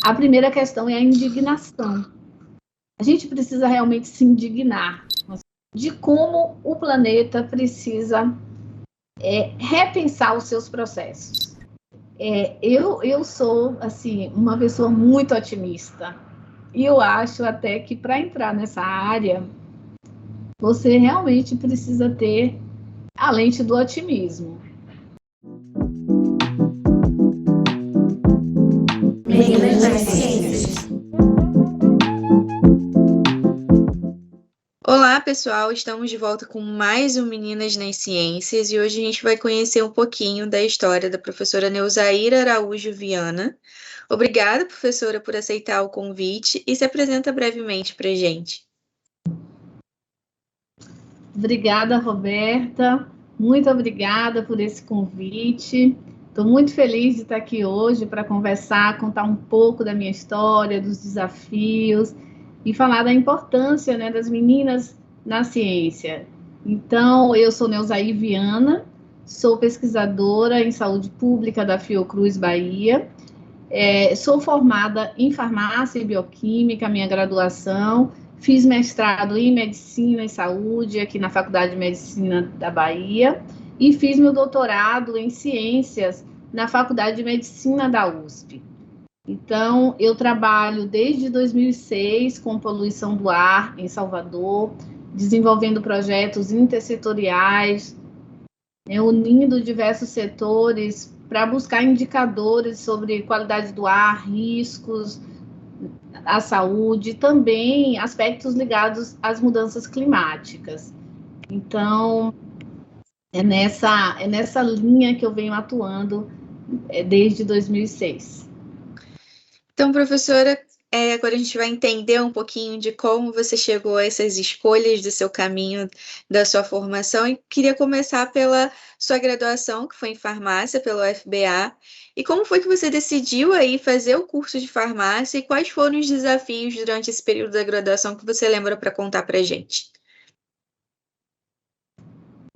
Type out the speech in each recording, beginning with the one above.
A primeira questão é a indignação. A gente precisa realmente se indignar de como o planeta precisa repensar os seus processos. Eu sou, assim, uma pessoa muito otimista. E eu acho até que para entrar nessa área, você realmente precisa ter a lente do otimismo. Meninas das Ciências. Olá, pessoal! Estamos de volta com mais um Meninas nas Ciências e hoje a gente vai conhecer um pouquinho da história da professora Neuzaíra Araújo Viana. Obrigada, professora, por aceitar o convite e se apresenta brevemente para a gente. Obrigada, Roberta. Muito obrigada por esse convite. Estou muito feliz de estar aqui hoje para conversar, contar um pouco da minha história, dos desafios e falar da importância, né, das meninas na ciência. Então, eu sou Neuzaíra Viana, sou pesquisadora em saúde pública da Fiocruz, Bahia. Sou formada em farmácia e bioquímica, minha graduação. Fiz mestrado em medicina e saúde aqui na Faculdade de Medicina da Bahia e fiz meu doutorado em ciências na Faculdade de Medicina da USP. Então, eu trabalho desde 2006 com poluição do ar em Salvador, desenvolvendo projetos intersetoriais, unindo diversos setores para buscar indicadores sobre qualidade do ar, riscos à saúde, também aspectos ligados às mudanças climáticas. Então, é nessa linha que eu venho atuando desde 2006. Então, professora, agora a gente vai entender um pouquinho de como você chegou a essas escolhas do seu caminho, da sua formação, e queria começar pela sua graduação, que foi em farmácia, pelo UFBA, e como foi que você decidiu aí fazer o curso de farmácia e quais foram os desafios durante esse período da graduação que você lembra para contar para a gente?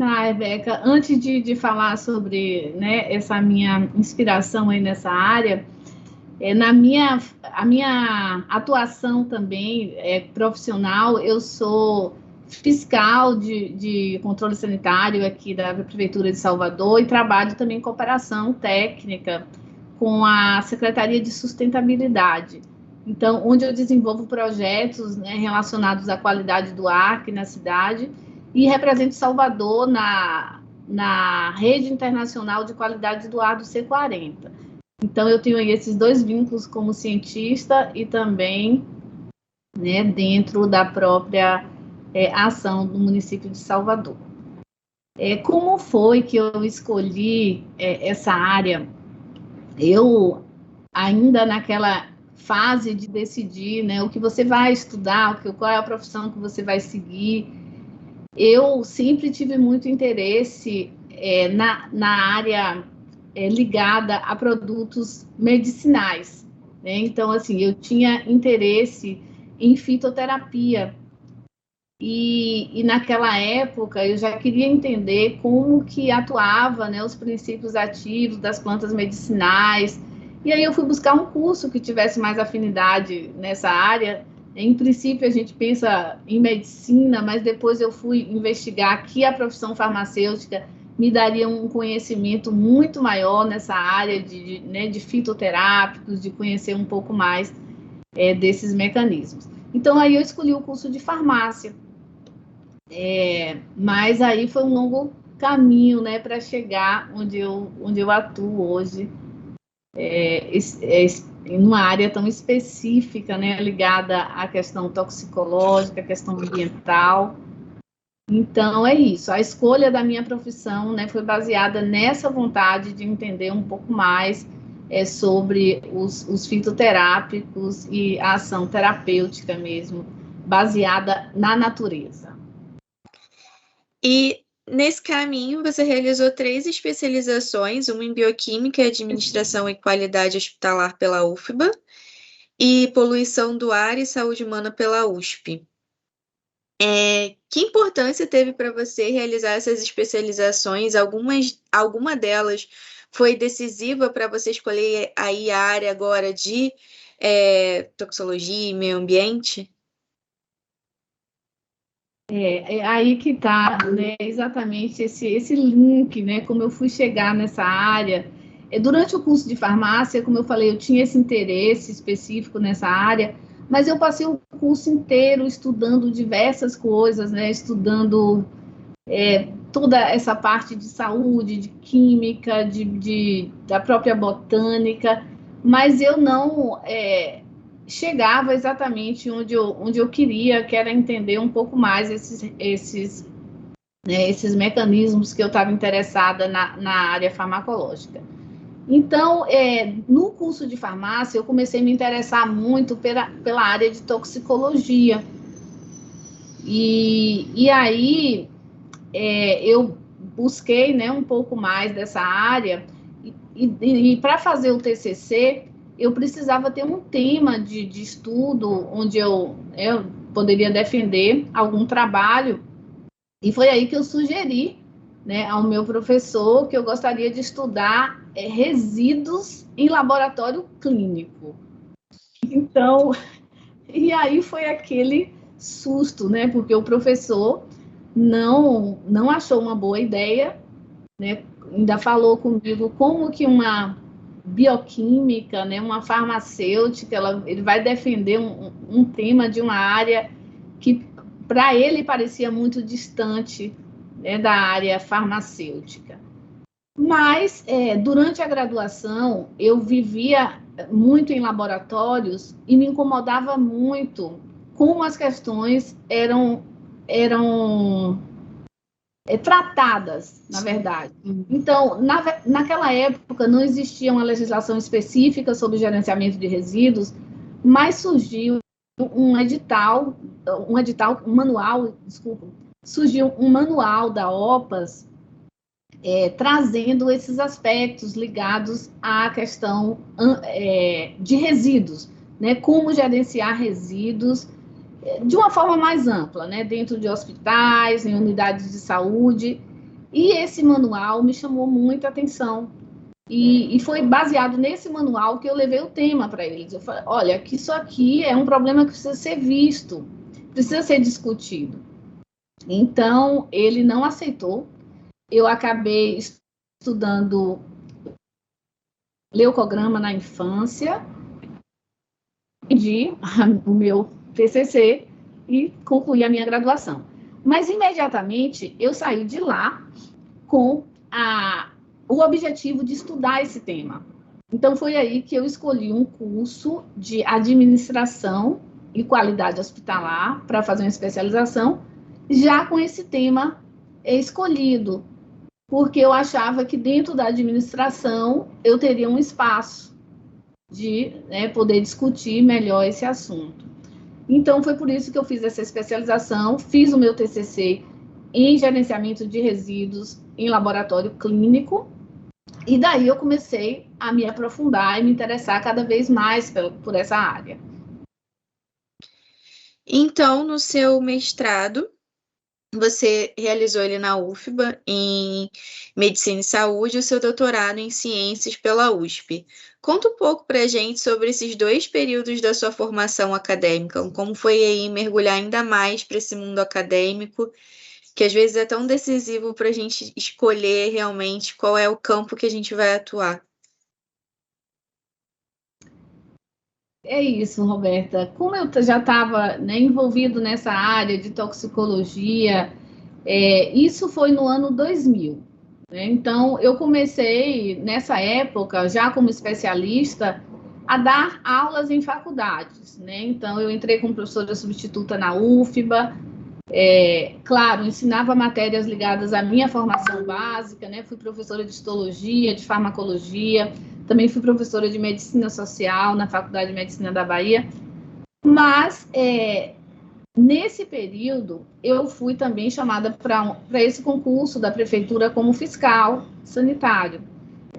Rebeca, antes de falar sobre, né, essa minha inspiração aí nessa área, a minha atuação também profissional, eu sou fiscal de controle sanitário aqui da Prefeitura de Salvador e trabalho também em cooperação técnica com a Secretaria de Sustentabilidade. Então, onde eu desenvolvo projetos, né, relacionados à qualidade do ar aqui na cidade e represento Salvador na Rede Internacional de Qualidade do Ar do C40. Então, eu tenho aí esses dois vínculos como cientista e também, né, dentro da própria ação do município de Salvador. Como foi que eu escolhi essa área? Eu, ainda naquela fase de decidir, né, o que você vai estudar, qual é a profissão que você vai seguir, eu sempre tive muito interesse na área ligada a produtos medicinais, né? Então, assim, eu tinha interesse em fitoterapia e naquela época eu já queria entender como que atuava, né, os princípios ativos das plantas medicinais, e aí eu fui buscar um curso que tivesse mais afinidade nessa área. Em princípio, a gente pensa em medicina, mas depois eu fui investigar que a profissão farmacêutica me daria um conhecimento muito maior nessa área de fitoterápicos, de conhecer um pouco mais desses mecanismos. Então, aí eu escolhi o curso de farmácia. Mas aí foi um longo caminho, né, para chegar onde eu atuo hoje, em uma área tão específica, né, ligada à questão toxicológica, à questão ambiental. Então, é isso. A escolha da minha profissão, né, foi baseada nessa vontade de entender um pouco mais sobre os fitoterápicos e a ação terapêutica mesmo, baseada na natureza. E nesse caminho você realizou 3 especializações, uma em Bioquímica, Administração e Qualidade Hospitalar pela UFBA e Poluição do Ar e Saúde Humana pela USP. Que importância teve para você realizar essas especializações? Alguma delas foi decisiva para você escolher aí a área agora de toxicologia e meio ambiente? É aí que está, né, exatamente esse link, né, como eu fui chegar nessa área. Durante o curso de farmácia, como eu falei, eu tinha esse interesse específico nessa área, mas eu passei o curso inteiro estudando diversas coisas, né, estudando toda essa parte de saúde, de química, da própria botânica, mas eu não chegava exatamente onde eu queria, que era entender um pouco mais esses mecanismos que eu estava interessada na área farmacológica. Então, no curso de farmácia, eu comecei a me interessar muito pela área de toxicologia. E aí, eu busquei, né, um pouco mais dessa área, e para fazer o TCC, eu precisava ter um tema de estudo onde eu poderia defender algum trabalho, e foi aí que eu sugeri, né, ao meu professor que eu gostaria de estudar resíduos em laboratório clínico. Então, e aí foi aquele susto, né, porque o professor não achou uma boa ideia, né, ainda falou comigo como que uma bioquímica, né, uma farmacêutica, ele vai defender um tema de uma área que para ele parecia muito distante, né, da área farmacêutica. Mas, durante a graduação, eu vivia muito em laboratórios e me incomodava muito como as questões eram tratadas, na verdade. Então, naquela época, não existia uma legislação específica sobre gerenciamento de resíduos, mas surgiu surgiu um manual da OPAS trazendo esses aspectos ligados à questão de resíduos, né? Como gerenciar resíduos de uma forma mais ampla, né? Dentro de hospitais, em unidades de saúde. E esse manual me chamou muita atenção. E foi baseado nesse manual que eu levei o tema para eles. Eu falei, olha, que isso aqui é um problema que precisa ser visto, precisa ser discutido. Então, ele não aceitou. Eu acabei estudando leucograma na infância, pedi o meu TCC e concluí a minha graduação. Mas, imediatamente, eu saí de lá com o objetivo de estudar esse tema. Então, foi aí que eu escolhi um curso de administração e qualidade hospitalar para fazer uma especialização, já com esse tema escolhido, porque eu achava que dentro da administração eu teria um espaço de poder discutir melhor esse assunto. Então, foi por isso que eu fiz essa especialização, fiz o meu TCC em gerenciamento de resíduos em laboratório clínico, e daí eu comecei a me aprofundar e me interessar cada vez mais por essa área. Então, no seu mestrado, você realizou ele na UFBA em Medicina e Saúde, o seu doutorado em Ciências pela USP. Conta um pouco para a gente sobre esses 2 períodos da sua formação acadêmica, como foi aí mergulhar ainda mais para esse mundo acadêmico, que às vezes é tão decisivo para a gente escolher realmente qual é o campo que a gente vai atuar. É isso, Roberta. Como eu já estava envolvido nessa área de toxicologia, isso foi no ano 2000. Né? Então, eu comecei, nessa época, já como especialista, a dar aulas em faculdades. Né? Então, eu entrei como professora substituta na UFBA, claro, ensinava matérias ligadas à minha formação básica, né? Fui professora de histologia, de farmacologia, também fui professora de medicina social na Faculdade de Medicina da Bahia, mas nesse período eu fui também chamada para esse concurso da prefeitura como fiscal sanitário.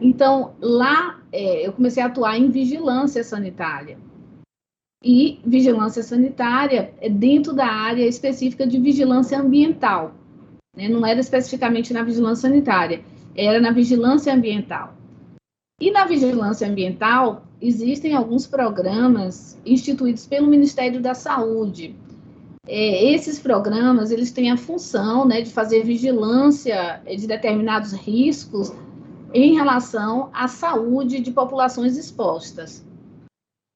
Então, lá eu comecei a atuar em vigilância sanitária. E vigilância sanitária é dentro da área específica de vigilância ambiental, né? Não era especificamente na vigilância sanitária, era na vigilância ambiental. E na vigilância ambiental, existem alguns programas instituídos pelo Ministério da Saúde. Esses programas, eles têm a função, né, de fazer vigilância de determinados riscos em relação à saúde de populações expostas.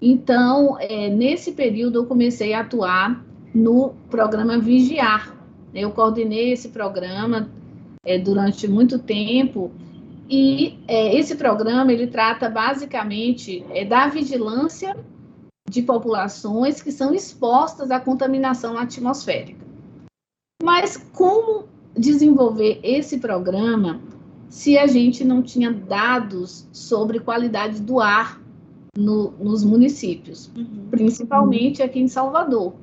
Então, nesse período, eu comecei a atuar no programa Vigiar. Eu coordenei esse programa durante muito tempo, e esse programa, ele trata basicamente da vigilância de populações que são expostas à contaminação atmosférica. Mas como desenvolver esse programa se a gente não tinha dados sobre qualidade do ar nos municípios, principalmente aqui em Salvador?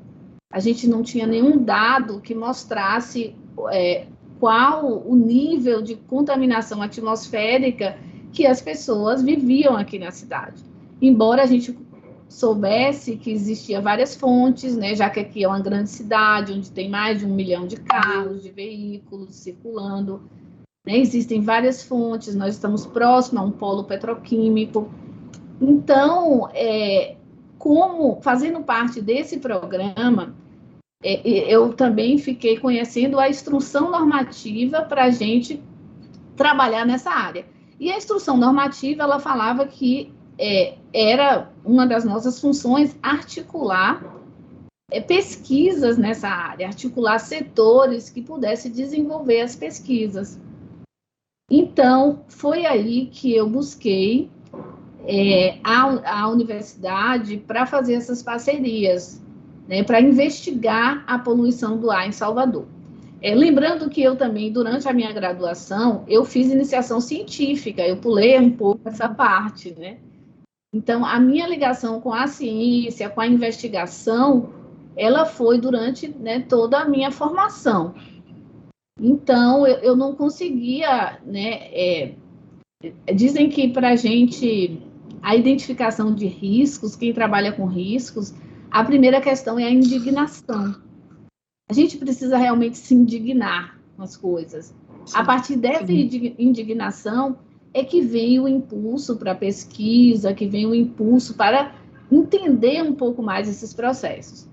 A gente não tinha nenhum dado que mostrasse qual o nível de contaminação atmosférica que as pessoas viviam aqui na cidade. Embora a gente soubesse que existia várias fontes, né, já que aqui é uma grande cidade, onde tem mais de 1 milhão de carros, de veículos circulando, né, existem várias fontes, nós estamos próximos a um polo petroquímico. Então, como fazendo parte desse programa, eu também fiquei conhecendo a instrução normativa para a gente trabalhar nessa área. E a instrução normativa, ela falava que era uma das nossas funções articular pesquisas nessa área, articular setores que pudessem desenvolver as pesquisas. Então, foi aí que eu busquei a universidade para fazer essas parcerias, né, para investigar a poluição do ar em Salvador. Lembrando que eu também, durante a minha graduação, eu fiz iniciação científica, eu pulei um pouco essa parte, né? Então, a minha ligação com a ciência, com a investigação, ela foi durante, né, toda a minha formação. Então, eu não conseguia, né, dizem que para a gente, a identificação de riscos, quem trabalha com riscos, a primeira questão é a indignação. A gente precisa realmente se indignar com as coisas. Sim, a partir dessa indignação é que vem o impulso para a pesquisa, que vem o impulso para entender um pouco mais esses processos.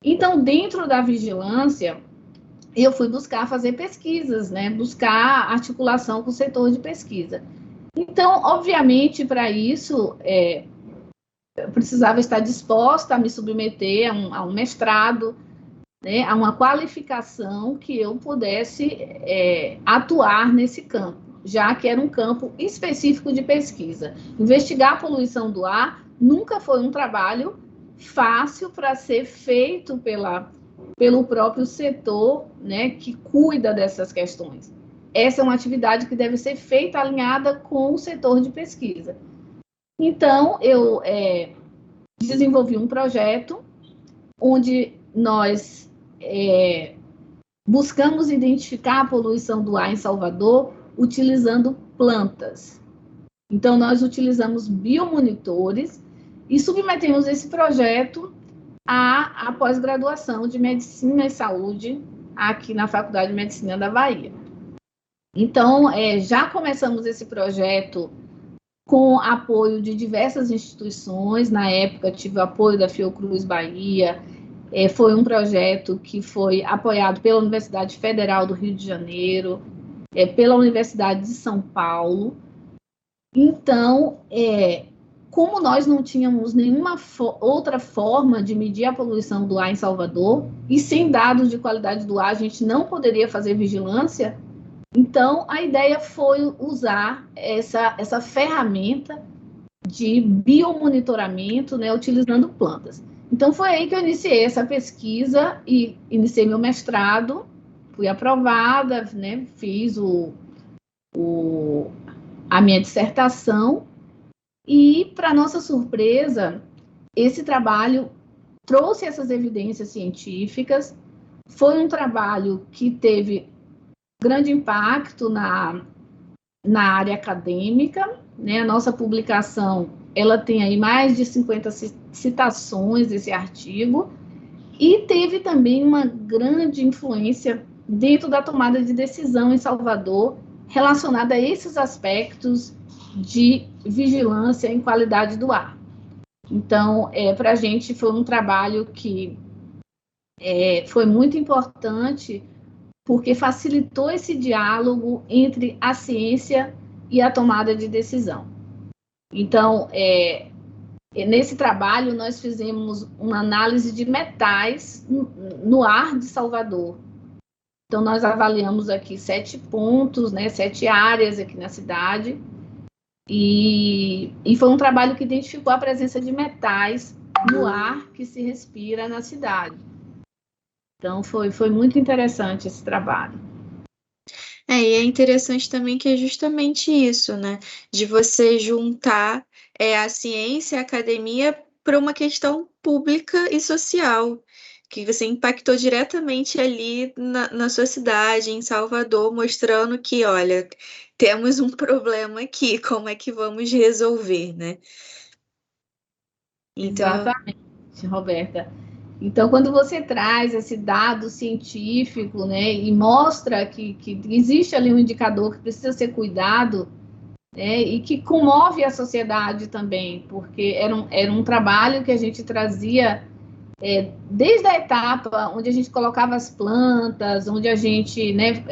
Então, dentro da vigilância, eu fui buscar fazer pesquisas, né? Buscar articulação com o setor de pesquisa. Então, obviamente, para isso, eu precisava estar disposta a me submeter a um mestrado, né, a uma qualificação que eu pudesse atuar nesse campo, já que era um campo específico de pesquisa. Investigar a poluição do ar nunca foi um trabalho fácil para ser feito pelo próprio setor, né, que cuida dessas questões. Essa é uma atividade que deve ser feita alinhada com o setor de pesquisa. Então, eu desenvolvi um projeto onde nós buscamos identificar a poluição do ar em Salvador utilizando plantas. Então, nós utilizamos biomonitores e submetemos esse projeto à pós-graduação de Medicina e Saúde aqui na Faculdade de Medicina da Bahia. Então, já começamos esse projeto com apoio de diversas instituições. Na época, tive o apoio da Fiocruz Bahia. Foi um projeto que foi apoiado pela Universidade Federal do Rio de Janeiro, pela Universidade de São Paulo. Então, como nós não tínhamos nenhuma outra forma de medir a poluição do ar em Salvador, e sem dados de qualidade do ar a gente não poderia fazer vigilância, então a ideia foi usar essa ferramenta de biomonitoramento, né, utilizando plantas. Então, foi aí que eu iniciei essa pesquisa e iniciei meu mestrado, fui aprovada, né, fiz a minha dissertação e, para nossa surpresa, esse trabalho trouxe essas evidências científicas. Foi um trabalho que teve grande impacto na área acadêmica, né? A nossa publicação, ela tem aí mais de 50 citações desse artigo, e teve também uma grande influência dentro da tomada de decisão em Salvador, relacionada a esses aspectos de vigilância em qualidade do ar. Então, para a gente foi um trabalho que foi muito importante, porque facilitou esse diálogo entre a ciência e a tomada de decisão. Então, nesse trabalho, nós fizemos uma análise de metais no ar de Salvador. Então, nós avaliamos aqui 7 pontos, né, 7 áreas aqui na cidade, e foi um trabalho que identificou a presença de metais no ar que se respira na cidade. Então, foi muito interessante esse trabalho. E é interessante também que é justamente isso, né? De você juntar a ciência e a academia para uma questão pública e social, que você impactou diretamente ali na sua cidade, em Salvador, mostrando que, olha, temos um problema aqui, como é que vamos resolver, né? Então... Exatamente, Roberta. Então, quando você traz esse dado científico, né, e mostra que existe ali um indicador que precisa ser cuidado, né, e que comove a sociedade também, porque era um trabalho que a gente trazia desde a etapa onde a gente colocava as plantas, onde a gente, né,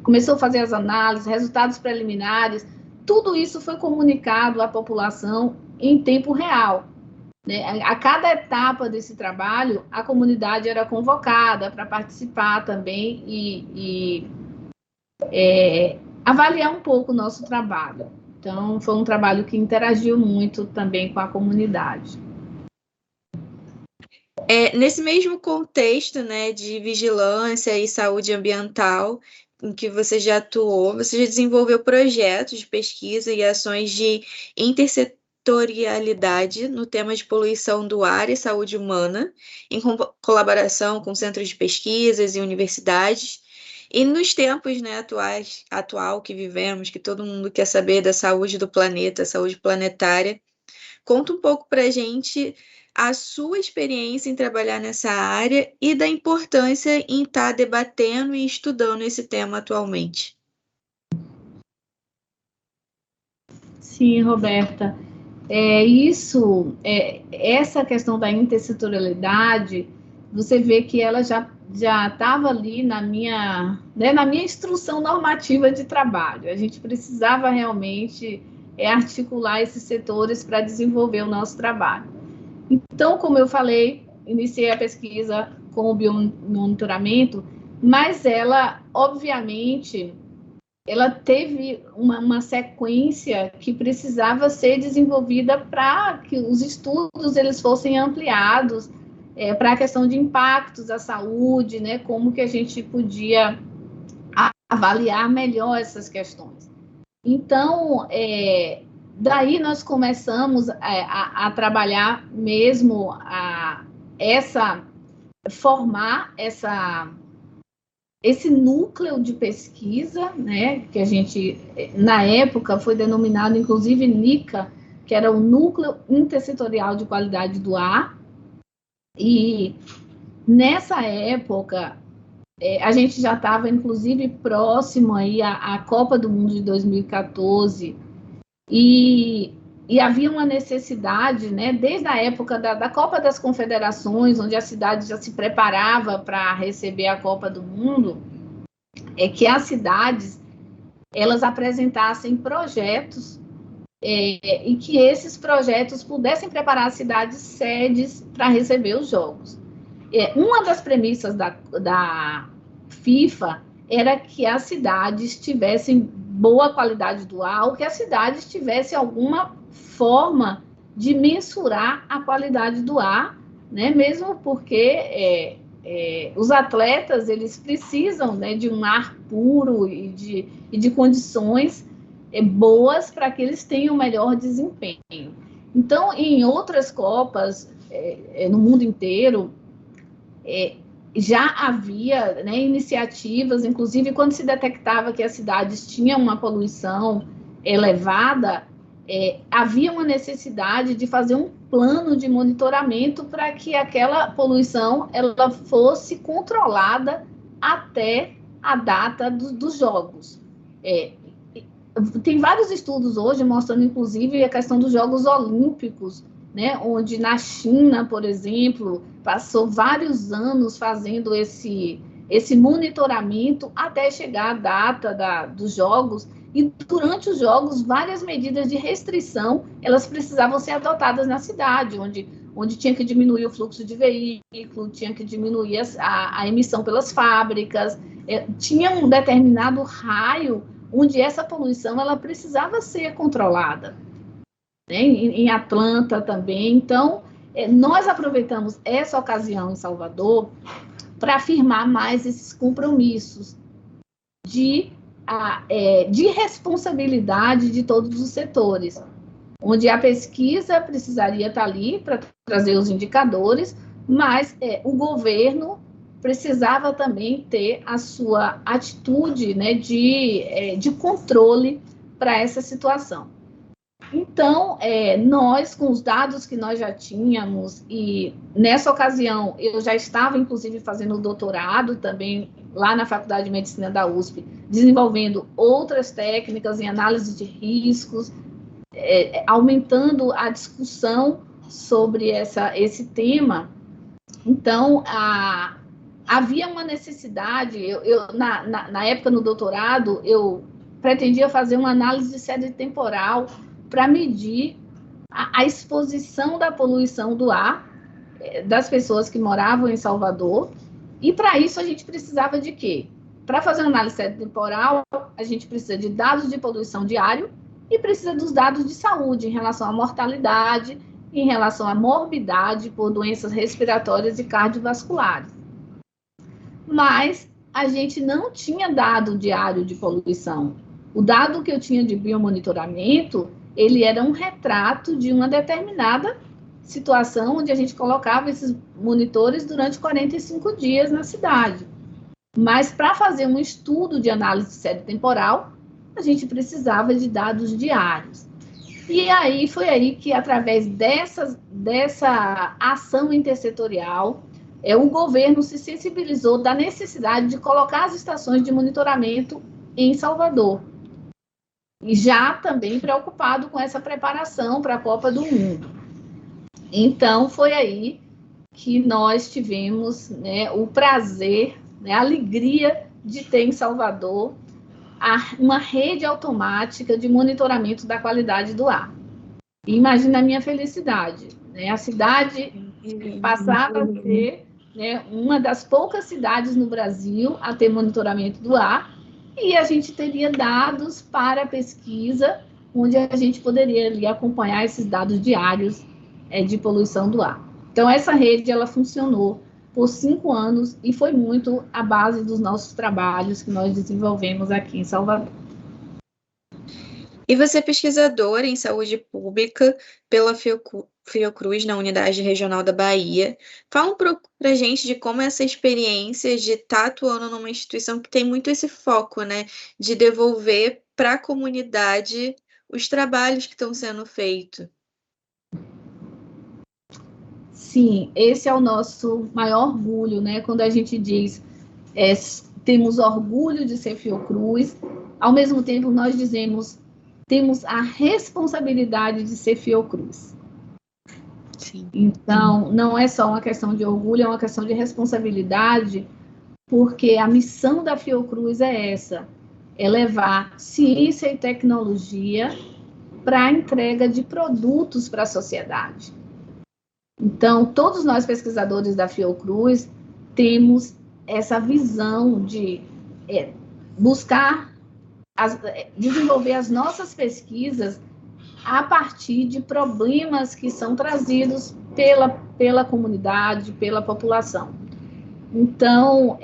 começou a fazer as análises, resultados preliminares, tudo isso foi comunicado à população em tempo real. Né? A cada etapa desse trabalho, a comunidade era convocada para participar também e avaliar um pouco o nosso trabalho. Então, foi um trabalho que interagiu muito também com a comunidade. Nesse mesmo contexto, né, de vigilância e saúde ambiental, em que você já atuou, você já desenvolveu projetos de pesquisa e ações de intersetorialidade no tema de poluição do ar e saúde humana, em colaboração com centros de pesquisas e universidades. E nos tempos, né, atual que vivemos, que todo mundo quer saber da saúde do planeta, saúde planetária, conta um pouco para a gente a sua experiência em trabalhar nessa área e da importância em estar debatendo e estudando esse tema atualmente. Sim, Roberta. Essa questão da intersetorialidade, você vê que ela já estava ali na minha instrução normativa de trabalho. A gente precisava realmente articular esses setores para desenvolver o nosso trabalho. Então, como eu falei, iniciei a pesquisa com o biomonitoramento, mas ela, obviamente, ela teve uma sequência que precisava ser desenvolvida para que os estudos eles fossem ampliados para a questão de impactos à saúde, né? Como que a gente podia avaliar melhor essas questões. Então, daí nós começamos a trabalhar mesmo formar esse núcleo de pesquisa, né, que a gente, na época, foi denominado, inclusive, NICA, que era o Núcleo Intersetorial de Qualidade do Ar, e nessa época, a gente já estava, inclusive, próximo aí à Copa do Mundo de 2014, e havia uma necessidade, né, desde a época da Copa das Confederações, onde a cidade já se preparava para receber a Copa do Mundo, que as cidades elas apresentassem projetos e que esses projetos pudessem preparar as cidades sedes para receber os jogos. Uma das premissas da FIFA era que as cidades tivessem boa qualidade do ar, ou que as cidades tivessem alguma forma de mensurar a qualidade do ar, né? Mesmo porque os atletas eles precisam, né, de um ar puro e de condições boas para que eles tenham melhor desempenho. Então, em outras Copas no mundo inteiro, já havia, né, iniciativas, inclusive quando se detectava que as cidades tinham uma poluição elevada, havia uma necessidade de fazer um plano de monitoramento para que aquela poluição ela fosse controlada até a data dos jogos. tem vários estudos hoje mostrando, inclusive, a questão dos Jogos Olímpicos, né, onde na China, por exemplo, passou vários anos fazendo esse monitoramento até chegar a data dos jogos, e durante os jogos, várias medidas de restrição, elas precisavam ser adotadas na cidade, onde tinha que diminuir o fluxo de veículo, tinha que diminuir a emissão pelas fábricas, tinha um determinado raio onde essa poluição ela precisava ser controlada, né? Em Atlanta também. Então, nós aproveitamos essa ocasião em Salvador para afirmar mais esses compromissos de responsabilidade de todos os setores, onde a pesquisa precisaria estar ali para trazer os indicadores, mas o governo precisava também ter a sua atitude, né, de controle para essa situação. Então, nós, com os dados que nós já tínhamos, e nessa ocasião eu já estava, inclusive, fazendo o doutorado também lá na Faculdade de Medicina da USP, desenvolvendo outras técnicas em análise de riscos, aumentando a discussão sobre esse tema. Então, havia uma necessidade, na época no doutorado, eu pretendia fazer uma análise de série temporal para medir a exposição da poluição do ar das pessoas que moravam em Salvador, e para isso a gente precisava de quê? Para fazer uma análise temporal, a gente precisa de dados de poluição diário e precisa dos dados de saúde em relação à mortalidade, em relação à morbidade por doenças respiratórias e cardiovasculares. Mas a gente não tinha dado diário de poluição. O dado que eu tinha de biomonitoramento, ele era um retrato de uma determinada situação onde a gente colocava esses monitores durante 45 dias na cidade. Mas para fazer um estudo de análise de série temporal, a gente precisava de dados diários. E aí foi aí que, através dessa ação intersetorial, o governo se sensibilizou da necessidade de colocar as estações de monitoramento em Salvador. E já também preocupado com essa preparação para a Copa do Mundo. Então, foi aí que nós tivemos, né, o prazer, né, a alegria de ter em Salvador uma rede automática de monitoramento da qualidade do ar. E imagina a minha felicidade, né? A cidade passava a ser, né, uma das poucas cidades no Brasil a ter monitoramento do ar, e a gente teria dados para a pesquisa, onde a gente poderia ali acompanhar esses dados diários de poluição do ar. Então, essa rede, ela funcionou por 5 anos e foi muito a base dos nossos trabalhos que nós desenvolvemos aqui em Salvador. E você é pesquisadora em saúde pública pela Fiocruz, na Unidade Regional da Bahia. Fala um pouco para a gente de como essa experiência de estar atuando numa instituição que tem muito esse foco, né, de devolver para a comunidade os trabalhos que estão sendo feitos. Sim, esse é o nosso maior orgulho, né? Quando a gente diz temos orgulho de ser Fiocruz, ao mesmo tempo nós dizemos temos a responsabilidade de ser Fiocruz. Sim. Então, não é só uma questão de orgulho, é uma questão de responsabilidade, porque a missão da Fiocruz é essa, é levar ciência e tecnologia para a entrega de produtos para a sociedade. Então, todos nós pesquisadores da Fiocruz temos essa visão de buscar desenvolver as nossas pesquisas a partir de problemas que são trazidos pela comunidade, pela população. Então,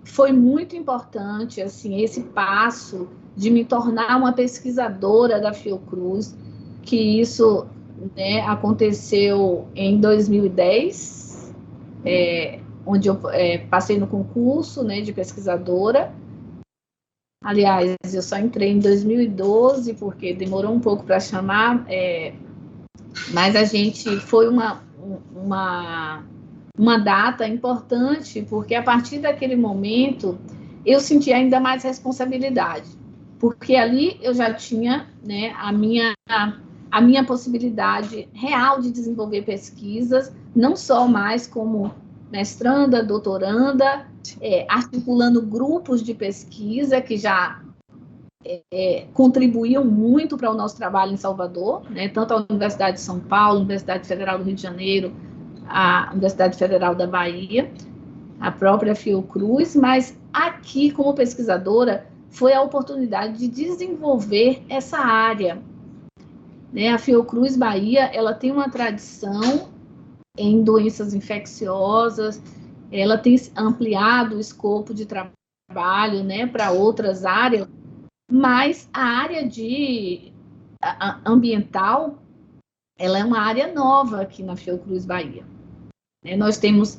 foi muito importante assim, esse passo de me tornar uma pesquisadora da Fiocruz, que isso, né, aconteceu em 2010, onde eu passei no concurso, né, de pesquisadora. Aliás, eu só entrei em 2012, porque demorou um pouco para chamar, mas a gente foi uma data importante, porque a partir daquele momento eu senti ainda mais responsabilidade. porque ali eu já tinha, né, a minha possibilidade real de desenvolver pesquisas, não só mais como mestranda, doutoranda, articulando grupos de pesquisa que já contribuíam muito para o nosso trabalho em Salvador, né, tanto a Universidade de São Paulo, a Universidade Federal do Rio de Janeiro, a Universidade Federal da Bahia, a própria Fiocruz, mas aqui, como pesquisadora, foi a oportunidade de desenvolver essa área. Né? A Fiocruz Bahia, ela tem uma tradição em doenças infecciosas, ela tem ampliado o escopo de trabalho, né, para outras áreas, mas a área ambiental, ela é uma área nova aqui na Fiocruz Bahia. Né? Nós temos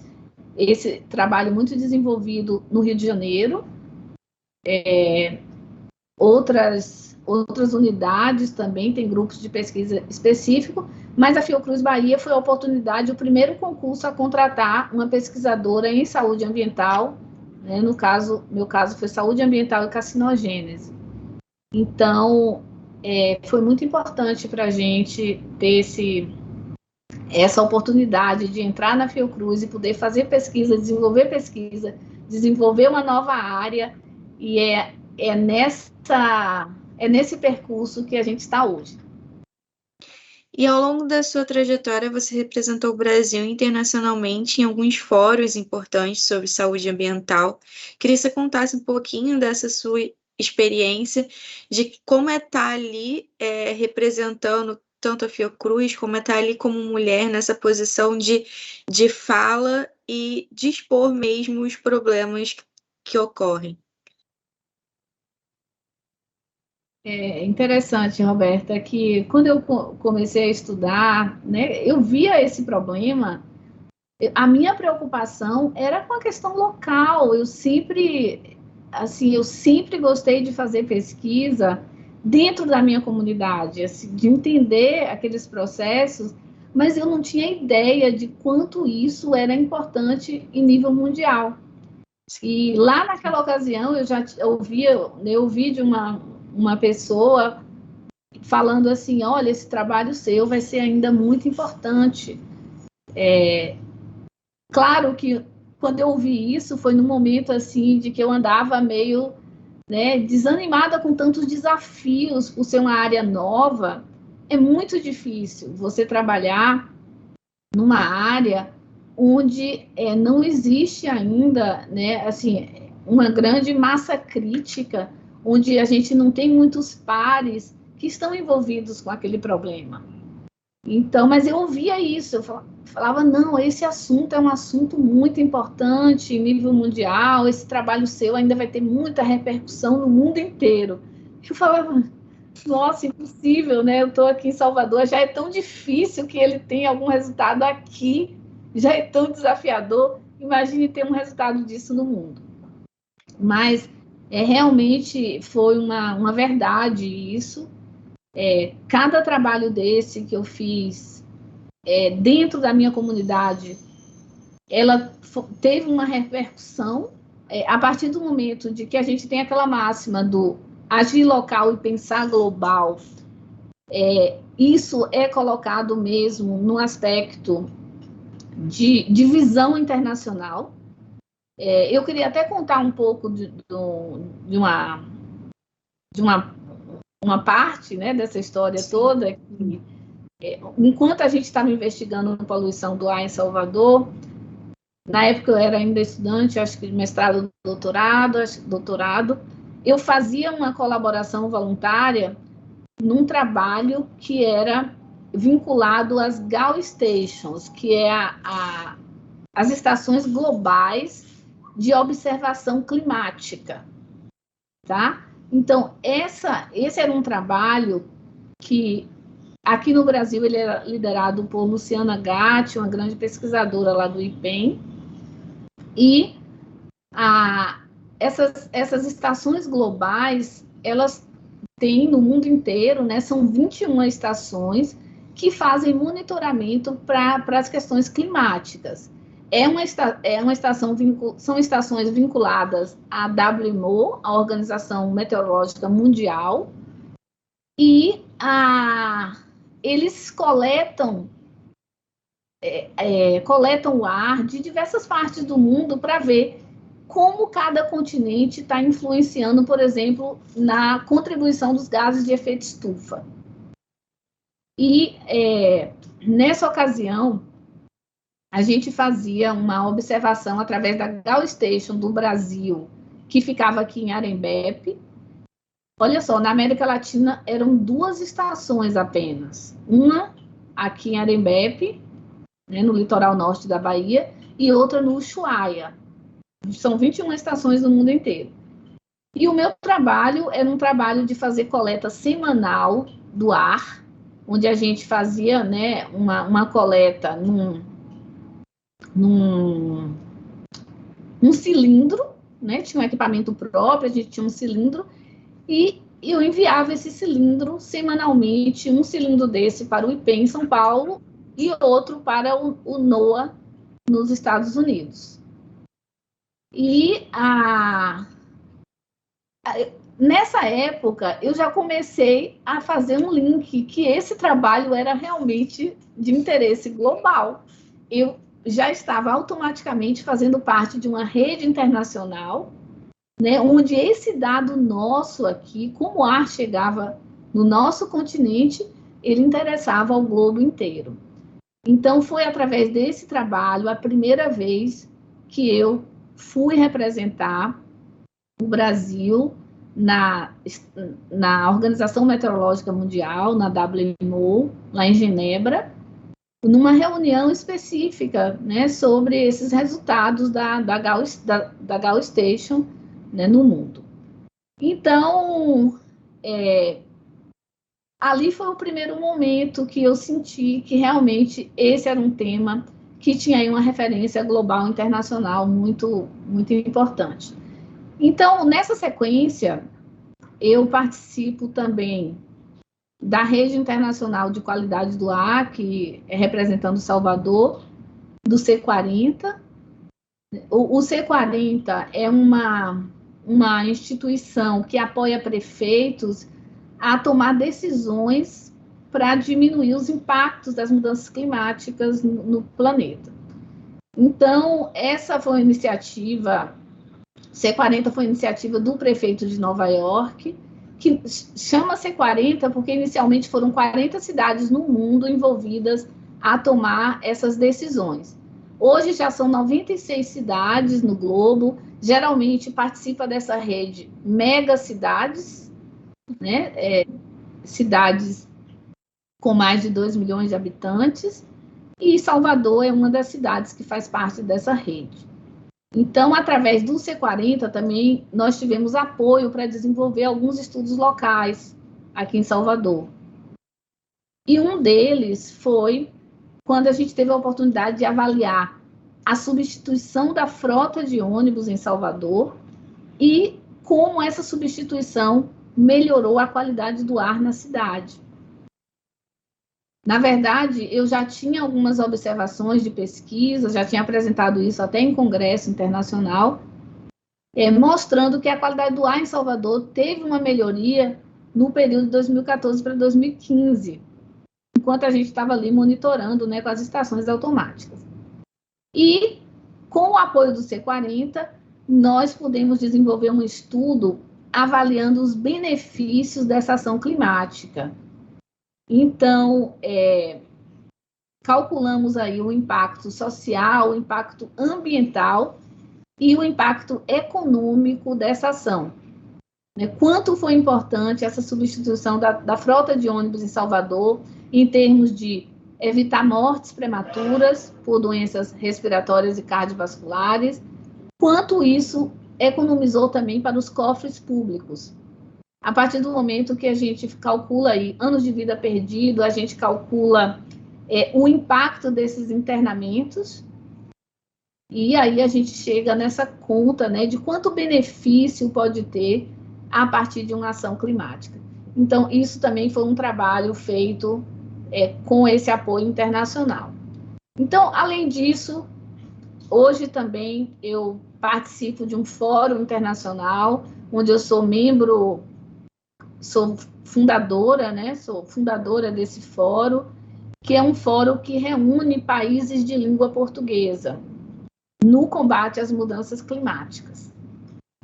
esse trabalho muito desenvolvido no Rio de Janeiro, outras unidades também têm grupos de pesquisa específico, mas a Fiocruz Bahia foi a oportunidade, o primeiro concurso a contratar uma pesquisadora em saúde ambiental, né? No caso, meu caso foi saúde ambiental e carcinogênese. Então, foi muito importante para a gente ter essa oportunidade de entrar na Fiocruz e poder fazer pesquisa, desenvolver uma nova área, e é nesse percurso que a gente está hoje. E ao longo da sua trajetória, você representou o Brasil internacionalmente em alguns fóruns importantes sobre saúde ambiental. Queria que você contasse um pouquinho dessa sua experiência, de como é estar ali representando tanto a Fiocruz, como é estar ali como mulher nessa posição de fala e de expor mesmo os problemas que ocorrem. É interessante, Roberta, que quando eu comecei a estudar, né, eu via esse problema, a minha preocupação era com a questão local. Eu sempre gostei de fazer pesquisa dentro da minha comunidade, assim, de entender aqueles processos, mas eu não tinha ideia de quanto isso era importante em nível mundial. E lá naquela ocasião eu já ouvi de uma pessoa falando assim, olha, esse trabalho seu vai ser ainda muito importante. Claro que quando eu ouvi isso foi num momento assim de que eu andava meio, né, desanimada com tantos desafios por ser uma área nova. É muito difícil você trabalhar numa área onde não existe ainda, né, assim, uma grande massa crítica, onde a gente não tem muitos pares que estão envolvidos com aquele problema. Então, mas eu ouvia isso, eu falava, não, esse assunto é um assunto muito importante em nível mundial, esse trabalho seu ainda vai ter muita repercussão no mundo inteiro. Eu falava, nossa, impossível, né? Eu estou aqui em Salvador, já é tão difícil que ele tenha algum resultado aqui, já é tão desafiador, imagine ter um resultado disso no mundo. Mas realmente foi uma verdade isso. Cada trabalho desse que eu fiz dentro da minha comunidade, ela teve uma repercussão a partir do momento de que a gente tem aquela máxima do agir local e pensar global. Isso é colocado mesmo no aspecto de visão internacional. Eu queria até contar um pouco de uma parte, né, dessa história toda, que enquanto a gente estava investigando na poluição do ar em Salvador, na época eu era ainda estudante, acho que mestrado, doutorado, eu fazia uma colaboração voluntária num trabalho que era vinculado às GAO Stations, que é as estações globais de observação climática, tá? Então, esse era um trabalho que, aqui no Brasil, ele era liderado por Luciana Gatti, uma grande pesquisadora lá do IPEM, e essas estações globais, elas têm no mundo inteiro, né, são 21 estações que fazem monitoramento para as questões climáticas. são estações vinculadas à WMO, a Organização Meteorológica Mundial, e eles coletam o ar de diversas partes do mundo para ver como cada continente está influenciando, por exemplo, na contribuição dos gases de efeito estufa. E nessa ocasião, a gente fazia uma observação através da Gao Station do Brasil, que ficava aqui em Arembepe. Olha só, na América Latina eram 2 estações apenas. Uma aqui em Arembepe, né, no litoral norte da Bahia, e outra no Ushuaia. São 21 estações no mundo inteiro. E o meu trabalho era um trabalho de fazer coleta semanal do ar, onde a gente fazia, né, uma coleta num cilindro, né, tinha um equipamento próprio, a gente tinha um cilindro, e eu enviava esse cilindro semanalmente, um cilindro desse para o IPEM em São Paulo e outro para o NOAA nos Estados Unidos. E nessa época, eu já comecei a fazer um link, que esse trabalho era realmente de interesse global. Eu já estava automaticamente fazendo parte de uma rede internacional, né, onde esse dado nosso aqui, como o ar chegava no nosso continente, ele interessava ao globo inteiro. Então, foi através desse trabalho, a primeira vez que eu fui representar o Brasil na Organização Meteorológica Mundial, na WMO, lá em Genebra, numa reunião específica, né, sobre esses resultados da Gao Station, né, no mundo. Então, ali foi o primeiro momento que eu senti que realmente esse era um tema que tinha aí uma referência global, internacional, muito, muito importante. Então, nessa sequência, eu participo também da Rede Internacional de Qualidade do Ar, que é representando Salvador, do C40. O C40 é uma instituição que apoia prefeitos a tomar decisões para diminuir os impactos das mudanças climáticas no planeta. Então, essa foi uma iniciativa, C40 foi uma iniciativa do prefeito de Nova York, que chama C40 porque inicialmente foram 40 cidades no mundo envolvidas a tomar essas decisões. Hoje já são 96 cidades no globo, geralmente participa dessa rede megacidades, né, cidades com mais de 2 milhões de habitantes, e Salvador é uma das cidades que faz parte dessa rede. Então, através do C40 também, nós tivemos apoio para desenvolver alguns estudos locais aqui em Salvador. E um deles foi quando a gente teve a oportunidade de avaliar a substituição da frota de ônibus em Salvador e como essa substituição melhorou a qualidade do ar na cidade. Na verdade, eu já tinha algumas observações de pesquisa, já tinha apresentado isso até em congresso internacional, mostrando que a qualidade do ar em Salvador teve uma melhoria no período de 2014 para 2015, enquanto a gente estava ali monitorando, né, com as estações automáticas. E, com o apoio do C40, nós pudemos desenvolver um estudo avaliando os benefícios dessa ação climática. Então, calculamos aí o impacto social, o impacto ambiental e o impacto econômico dessa ação. Quanto foi importante essa substituição da frota de ônibus em Salvador, em termos de evitar mortes prematuras por doenças respiratórias e cardiovasculares, quanto isso economizou também para os cofres públicos. A partir do momento que a gente calcula aí anos de vida perdido, a gente calcula o impacto desses internamentos, e aí a gente chega nessa conta, né, de quanto benefício pode ter a partir de uma ação climática. Então, isso também foi um trabalho feito com esse apoio internacional. Então, além disso, hoje também eu participo de um fórum internacional, onde eu sou membro, sou fundadora, né? Sou fundadora desse fórum, que é um fórum que reúne países de língua portuguesa no combate às mudanças climáticas.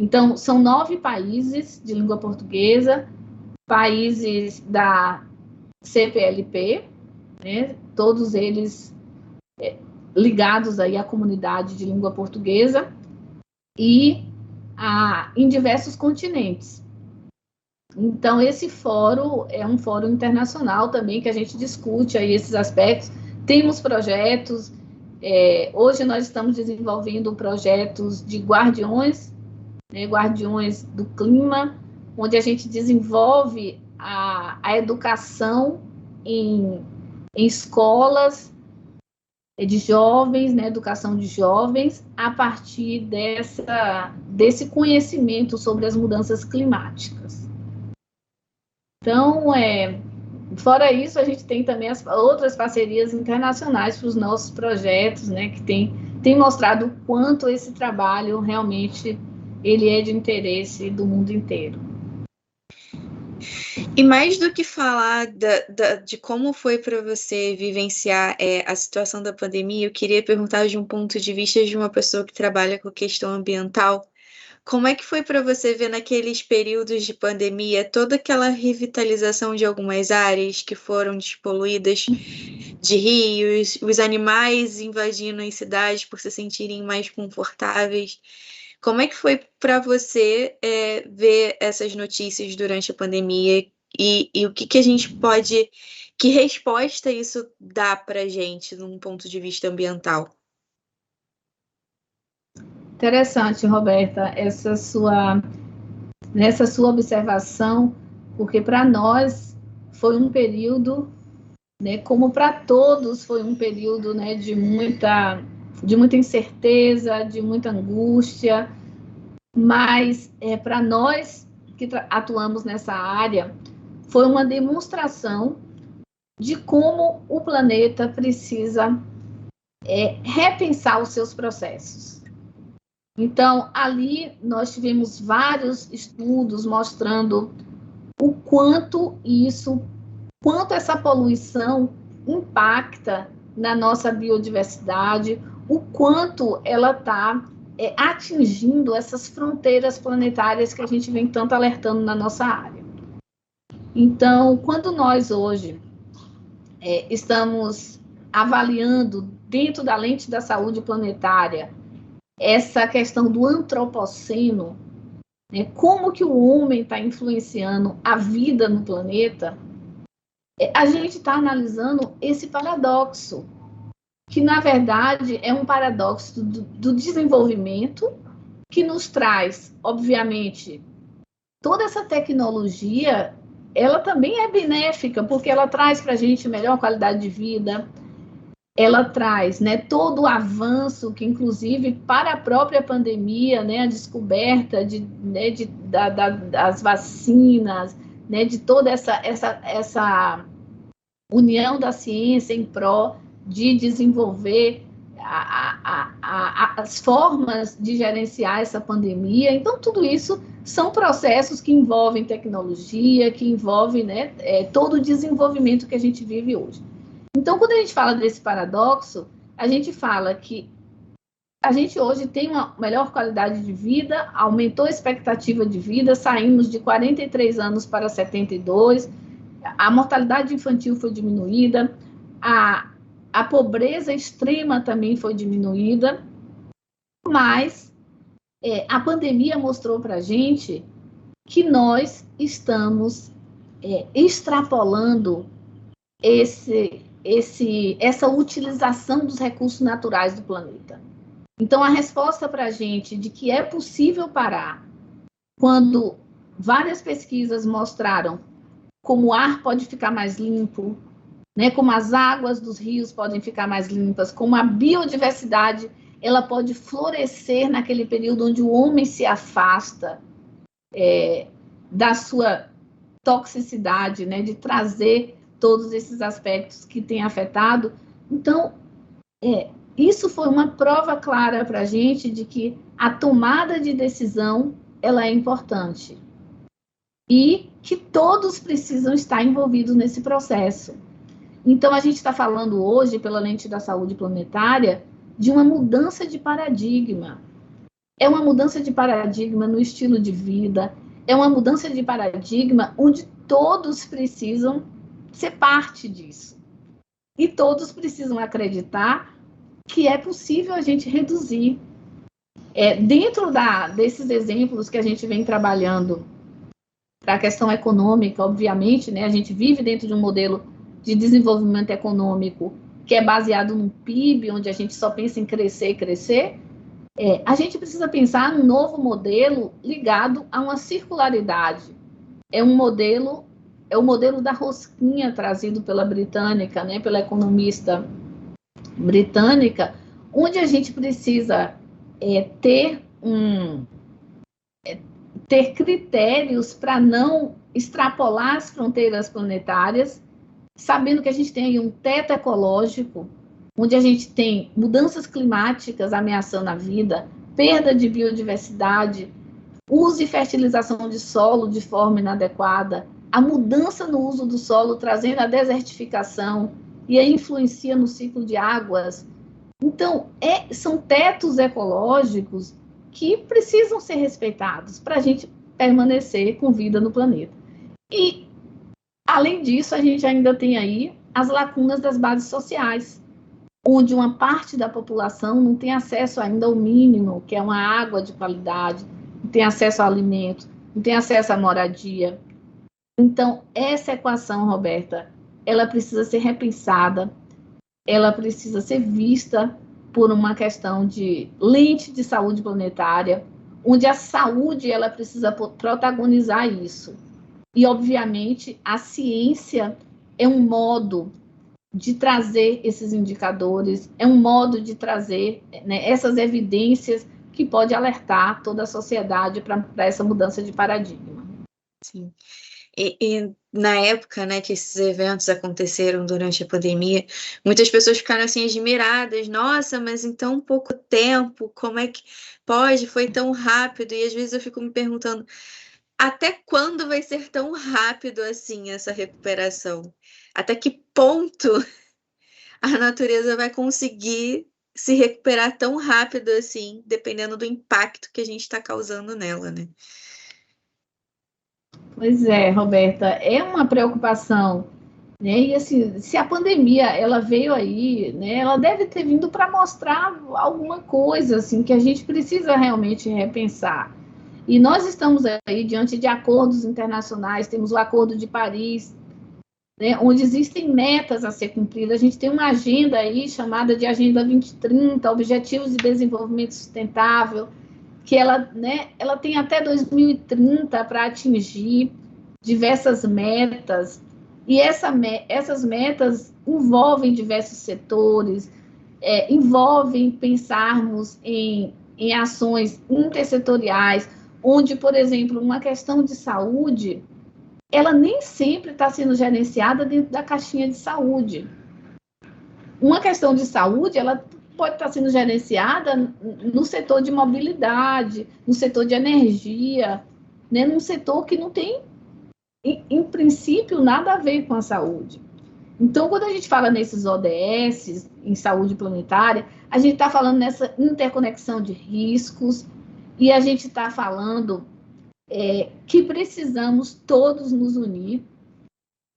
Então, são 9 países de língua portuguesa, países da CPLP, né? Todos eles ligados aí à comunidade de língua portuguesa e em diversos continentes. Então, esse fórum é um fórum internacional também, que a gente discute aí esses aspectos. Temos projetos, hoje nós estamos desenvolvendo projetos de guardiões, né, guardiões do clima, onde a gente desenvolve a educação em escolas de jovens, né, educação de jovens, a partir desse conhecimento sobre as mudanças climáticas. Então, fora isso, a gente tem também as outras parcerias internacionais para os nossos projetos, né, que tem mostrado o quanto esse trabalho realmente ele é de interesse do mundo inteiro. E mais do que falar de como foi para você vivenciar a situação da pandemia, eu queria perguntar de um ponto de vista de uma pessoa que trabalha com questão ambiental, como é que foi para você ver naqueles períodos de pandemia toda aquela revitalização de algumas áreas que foram despoluídas de rios, os animais invadindo as cidades por se sentirem mais confortáveis? Como é que foi para você ver essas notícias durante a pandemia e o que a gente pode... Que resposta isso dá para a gente num ponto de vista ambiental? Interessante, Roberta, essa sua observação, porque para nós foi um período, né, como para todos, foi um período, né, de muita incerteza, de muita angústia, mas para nós que atuamos nessa área, foi uma demonstração de como o planeta precisa repensar os seus processos. Então, ali nós tivemos vários estudos mostrando o quanto essa poluição impacta na nossa biodiversidade, o quanto ela está atingindo essas fronteiras planetárias que a gente vem tanto alertando na nossa área. Então, quando nós hoje estamos avaliando dentro da lente da saúde planetária essa questão do antropoceno, né, como que o homem está influenciando a vida no planeta, a gente está analisando esse paradoxo, que na verdade é um paradoxo do desenvolvimento, que nos traz, obviamente, toda essa tecnologia, ela também é benéfica, porque ela traz para a gente melhor qualidade de vida, ela traz, né, todo o avanço que, inclusive, para a própria pandemia, né, a descoberta das vacinas, né, de toda essa união da ciência em prol de desenvolver as formas de gerenciar essa pandemia. Então, tudo isso são processos que envolvem tecnologia, que envolvem, né, todo o desenvolvimento que a gente vive hoje. Então, quando a gente fala desse paradoxo, a gente fala que a gente hoje tem uma melhor qualidade de vida, aumentou a expectativa de vida, saímos de 43 anos para 72, a mortalidade infantil foi diminuída, a pobreza extrema também foi diminuída, mas a pandemia mostrou para a gente que nós estamos extrapolando essa utilização dos recursos naturais do planeta. Então, a resposta para a gente de que é possível parar, quando várias pesquisas mostraram como o ar pode ficar mais limpo, né, como as águas dos rios podem ficar mais limpas, como a biodiversidade ela pode florescer naquele período onde o homem se afasta da sua toxicidade, né, de trazer todos esses aspectos que têm afetado. Então, isso foi uma prova clara para a gente de que a tomada de decisão ela é importante e que todos precisam estar envolvidos nesse processo. Então, a gente está falando hoje, pela lente da saúde planetária, de uma mudança de paradigma. É uma mudança de paradigma no estilo de vida, é uma mudança de paradigma onde todos precisam ser parte disso. E todos precisam acreditar que é possível a gente reduzir. Dentro desses exemplos que a gente vem trabalhando para a questão econômica, obviamente, né, a gente vive dentro de um modelo de desenvolvimento econômico que é baseado no PIB, onde a gente só pensa em crescer, crescer. A gente precisa pensar num novo modelo ligado a uma circularidade. É o modelo da rosquinha trazido pela britânica, né, pela economista britânica, onde a gente precisa ter critérios para não extrapolar as fronteiras planetárias, sabendo que a gente tem aí um teto ecológico, onde a gente tem mudanças climáticas ameaçando a vida, perda de biodiversidade, uso e fertilização de solo de forma inadequada, a mudança no uso do solo trazendo a desertificação e a influencia no ciclo de águas. Então, são tetos ecológicos que precisam ser respeitados para a gente permanecer com vida no planeta. E, além disso, a gente ainda tem aí as lacunas das bases sociais, onde uma parte da população não tem acesso ainda ao mínimo, que é uma água de qualidade, não tem acesso ao alimento, não tem acesso à moradia. Então, essa equação, Roberta, ela precisa ser repensada, ela precisa ser vista por uma questão de lente de saúde planetária, onde a saúde ela precisa protagonizar isso. E, obviamente, a ciência é um modo de trazer esses indicadores, é um modo de trazer, né, essas evidências que pode alertar toda a sociedade para essa mudança de paradigma. Sim. E na época, né, que esses eventos aconteceram durante a pandemia, muitas pessoas ficaram assim admiradas. Nossa, mas em tão pouco tempo, como é que pode? Foi tão rápido. E às vezes eu fico me perguntando, até quando vai ser tão rápido assim essa recuperação? Até que ponto a natureza vai conseguir se recuperar tão rápido assim, dependendo do impacto que a gente está causando nela, né? Pois é, Roberta, é uma preocupação, né? E assim, se a pandemia ela veio aí, né, ela deve ter vindo para mostrar alguma coisa assim que a gente precisa realmente repensar. E nós estamos aí diante de acordos internacionais, temos o Acordo de Paris, né, onde existem metas a ser cumpridas. A gente tem uma agenda aí chamada de Agenda 2030, Objetivos de Desenvolvimento Sustentável, que ela tem até 2030 para atingir diversas metas, e essas metas envolvem diversos setores, envolvem pensarmos em ações intersetoriais, onde, por exemplo, uma questão de saúde, ela nem sempre está sendo gerenciada dentro da caixinha de saúde. Uma questão de saúde, ela pode estar sendo gerenciada no setor de mobilidade, no setor de energia, né, num setor que não tem, em princípio, nada a ver com a saúde. Então, quando a gente fala nesses ODS, em saúde planetária, a gente está falando nessa interconexão de riscos e a gente está falando que precisamos todos nos unir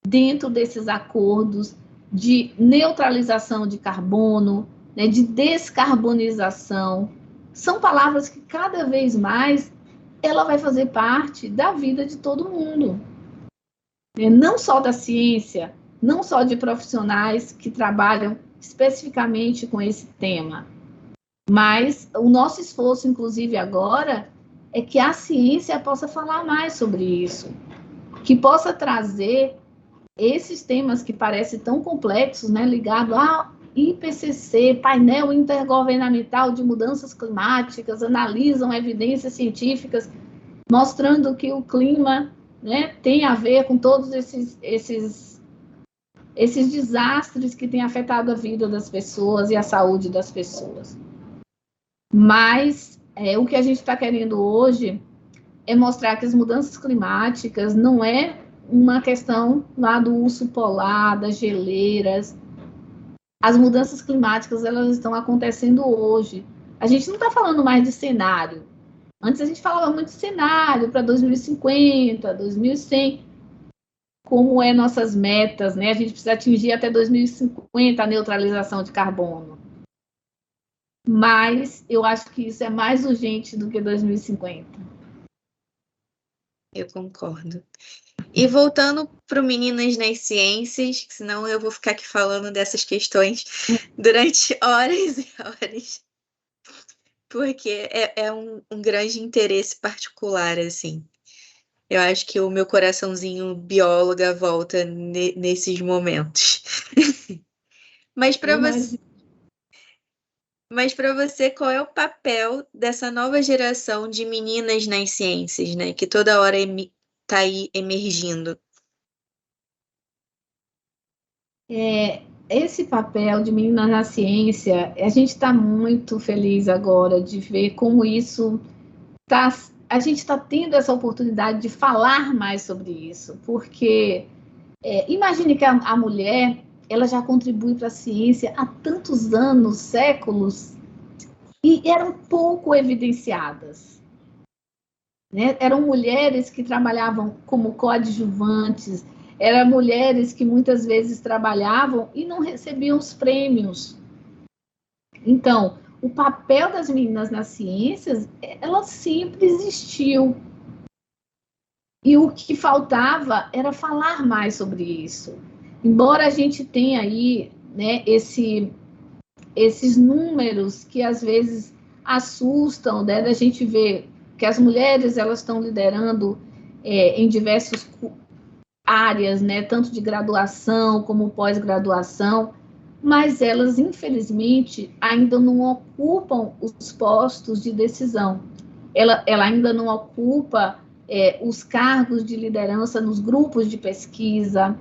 dentro desses acordos de neutralização de carbono, né, de descarbonização. São palavras que cada vez mais ela vai fazer parte da vida de todo mundo. Não só da ciência, não só de profissionais que trabalham especificamente com esse tema, mas o nosso esforço, inclusive agora, é que a ciência possa falar mais sobre isso, que possa trazer esses temas que parecem tão complexos, né, ligados ao IPCC, painel intergovernamental de mudanças climáticas, analisam evidências científicas, mostrando que o clima, né, tem a ver com todos esses esses desastres que têm afetado a vida das pessoas e a saúde das pessoas. Mas o que a gente está querendo hoje é mostrar que as mudanças climáticas não é uma questão lá do urso polar, das geleiras. As mudanças climáticas, elas estão acontecendo hoje. A gente não está falando mais de cenário. Antes a gente falava muito de cenário para 2050, 2100, como é nossas metas, né? A gente precisa atingir até 2050 a neutralização de carbono. Mas eu acho que isso é mais urgente do que 2050. Eu concordo. E voltando para o Meninas nas Ciências, senão eu vou ficar aqui falando dessas questões durante horas e horas, porque é um grande interesse particular, assim. Eu acho que o meu coraçãozinho bióloga volta nesses momentos. Mas para você, qual é o papel dessa nova geração de meninas nas ciências, né? Que toda hora está aí emergindo? Esse papel de Meninas na Ciência, a gente está muito feliz agora de ver como isso está. A gente está tendo essa oportunidade de falar mais sobre isso, porque imagine que a mulher ela já contribui para a ciência há tantos anos, séculos, e eram pouco evidenciadas. Né? Eram mulheres que trabalhavam como coadjuvantes, eram mulheres que muitas vezes trabalhavam e não recebiam os prêmios. Então, o papel das meninas nas ciências, ela sempre existiu. E o que faltava era falar mais sobre isso. Embora a gente tenha aí, né, esses números que às vezes assustam, né, da gente ver que as mulheres elas estão liderando em diversas áreas, né, tanto de graduação como pós-graduação, mas elas, infelizmente, ainda não ocupam os postos de decisão. Ela ainda não ocupa os cargos de liderança nos grupos de pesquisa,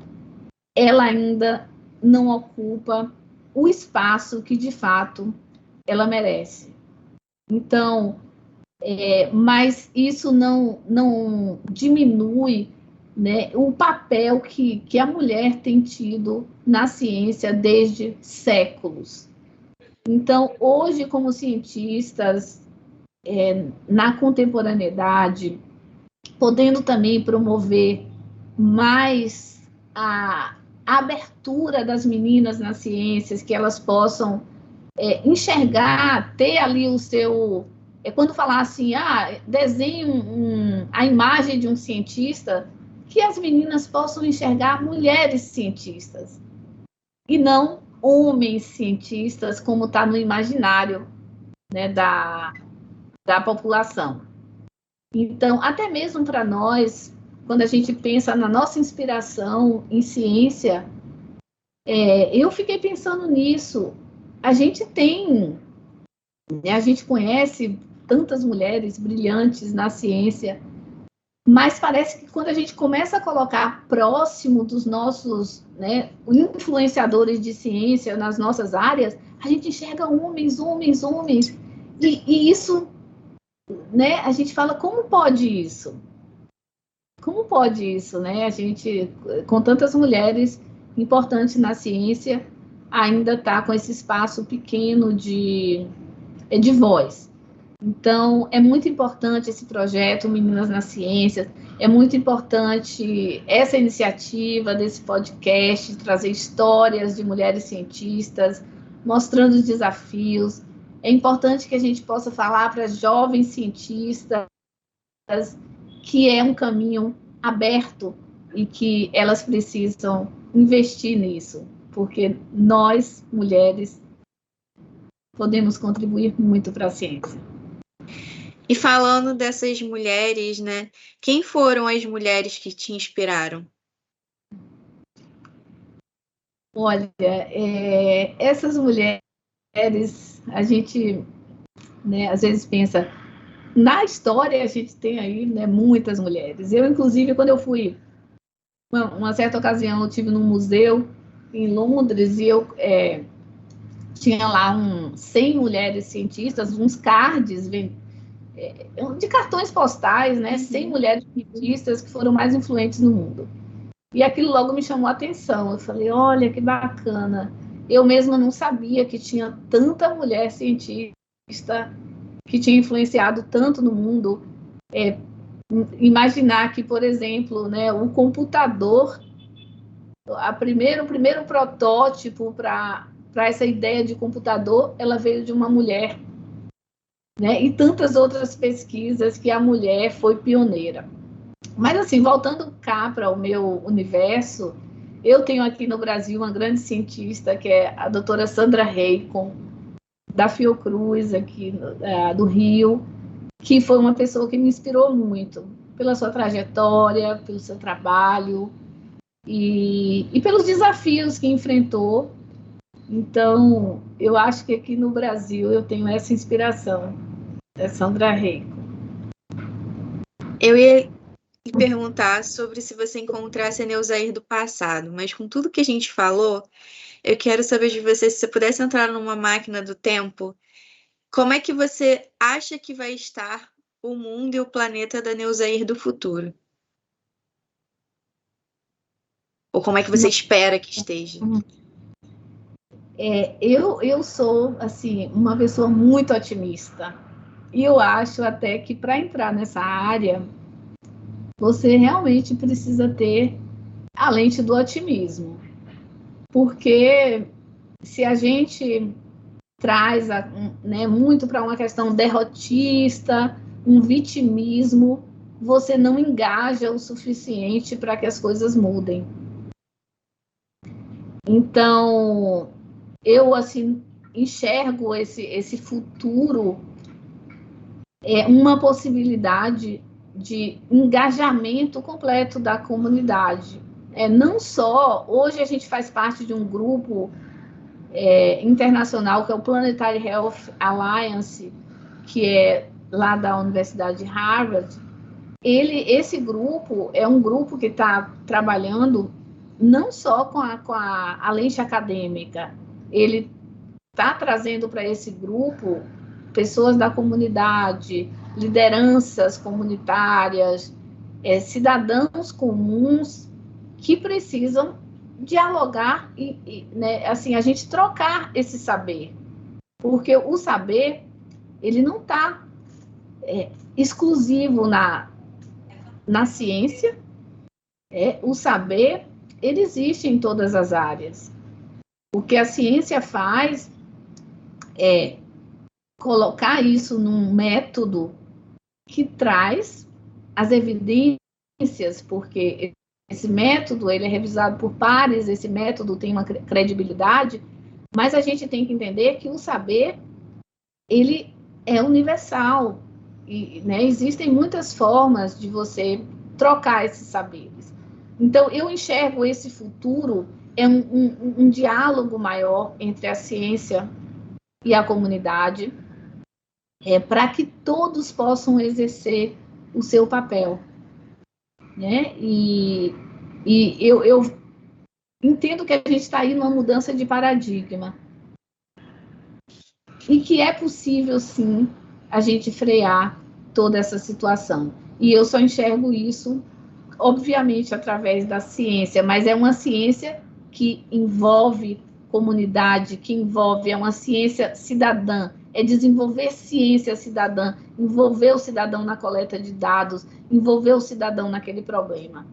ela ainda não ocupa o espaço que, de fato, ela merece. Então, mas isso não diminui, né, o papel que a mulher tem tido na ciência desde séculos. Então, hoje, como cientistas, na contemporaneidade, podendo também promover mais a abertura das meninas nas ciências, que elas possam enxergar, ter ali o seu... quando falar assim, desenhe a imagem de um cientista, que as meninas possam enxergar mulheres cientistas, e não homens cientistas, como está no imaginário, né, da população. Então, até mesmo para nós, quando a gente pensa na nossa inspiração em ciência, eu fiquei pensando nisso. A gente tem, né, a gente conhece tantas mulheres brilhantes na ciência, mas parece que quando a gente começa a colocar próximo dos nossos, né, influenciadores de ciência nas nossas áreas, a gente enxerga homens. E isso, né, a gente fala, como pode isso? Como pode isso, né? A gente, com tantas mulheres importantes na ciência, ainda está com esse espaço pequeno de voz. Então, é muito importante esse projeto Meninas na Ciência, é muito importante essa iniciativa desse podcast, trazer histórias de mulheres cientistas, mostrando os desafios. É importante que a gente possa falar para jovens cientistas que é um caminho aberto e que elas precisam investir nisso, porque nós, mulheres, podemos contribuir muito para a ciência. E falando dessas mulheres, né? Quem foram as mulheres que te inspiraram? Olha, essas mulheres, a gente, né, às vezes pensa, na história a gente tem aí, né, muitas mulheres. Eu, inclusive, quando eu fui, uma certa ocasião, eu estive num museu em Londres e eu tinha lá 100 mulheres cientistas, uns cards de cartões postais, né? 100 mulheres cientistas que foram mais influentes no mundo. E aquilo logo me chamou a atenção. Eu falei, olha que bacana. Eu mesma não sabia que tinha tanta mulher cientista que tinha influenciado tanto no mundo. Imaginar que, por exemplo, né, o computador, o primeiro protótipo para essa ideia de computador, ela veio de uma mulher, né? E tantas outras pesquisas que a mulher foi pioneira. Mas, assim, voltando cá para o meu universo, eu tenho aqui no Brasil uma grande cientista, que é a doutora Sandra Reikon, da Fiocruz, aqui do Rio, que foi uma pessoa que me inspirou muito pela sua trajetória, pelo seu trabalho e pelos desafios que enfrentou. Então, eu acho que aqui no Brasil eu tenho essa inspiração, da Sandra Reikon. Eu ia lhe perguntar sobre se você encontrasse a Neuzair do passado, mas com tudo que a gente falou, eu quero saber de você, se você pudesse entrar numa máquina do tempo, como é que você acha que vai estar o mundo e o planeta da Neuzair do futuro? Ou como é que você espera que esteja? Eu sou, assim, uma pessoa muito otimista. E eu acho até que para entrar nessa área, você realmente precisa ter a lente do otimismo. Porque se a gente traz né, muito para uma questão derrotista, um vitimismo, você não engaja o suficiente para que as coisas mudem. Então, eu assim enxergo esse futuro uma possibilidade de engajamento completo da comunidade. Não só, hoje a gente faz parte de um grupo internacional, que é o Planetary Health Alliance, que é lá da Universidade de Harvard. Esse grupo é um grupo que está trabalhando não só com a lente acadêmica, ele está trazendo para esse grupo pessoas da comunidade, lideranças comunitárias, cidadãos comuns que precisam dialogar né, assim, a gente trocar esse saber, porque o saber ele não está exclusivo na ciência, o saber ele existe em todas as áreas. O que a ciência faz é colocar isso num método que traz as evidências, porque esse método ele é revisado por pares, esse método tem uma credibilidade, mas a gente tem que entender que o saber ele é universal e, né, existem muitas formas de você trocar esses saberes. Então eu enxergo esse futuro um diálogo maior entre a ciência e a comunidade, para que todos possam exercer o seu papel, né? E eu entendo que a gente está aí numa mudança de paradigma e que é possível, sim, a gente frear toda essa situação. E eu só enxergo isso, obviamente, através da ciência, mas é uma ciência que envolve comunidade, que envolve, é uma ciência cidadã, é desenvolver ciência cidadã, envolver o cidadão na coleta de dados, envolver o cidadão naquele problema.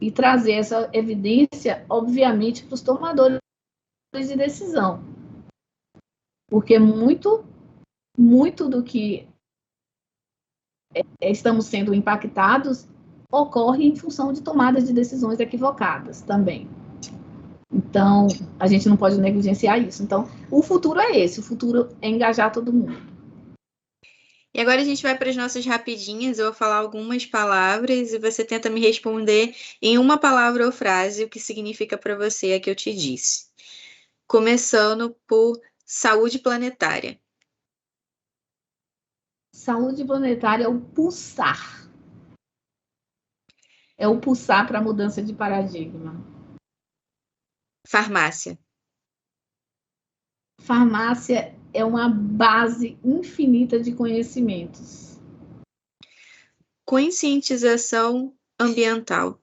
E trazer essa evidência, obviamente, para os tomadores de decisão. Porque muito do que estamos sendo impactados ocorre em função de tomadas de decisões equivocadas também. Então, a gente não pode negligenciar isso. Então, o futuro é esse, o futuro é engajar todo mundo. E agora a gente vai para as nossas rapidinhas, eu vou falar algumas palavras e você tenta me responder em uma palavra ou frase o que significa para você a que eu te disse. Começando por saúde planetária. Saúde planetária é o pulsar. É o pulsar para a mudança de paradigma. farmácia? Farmácia é uma base infinita de conhecimentos. Conscientização ambiental.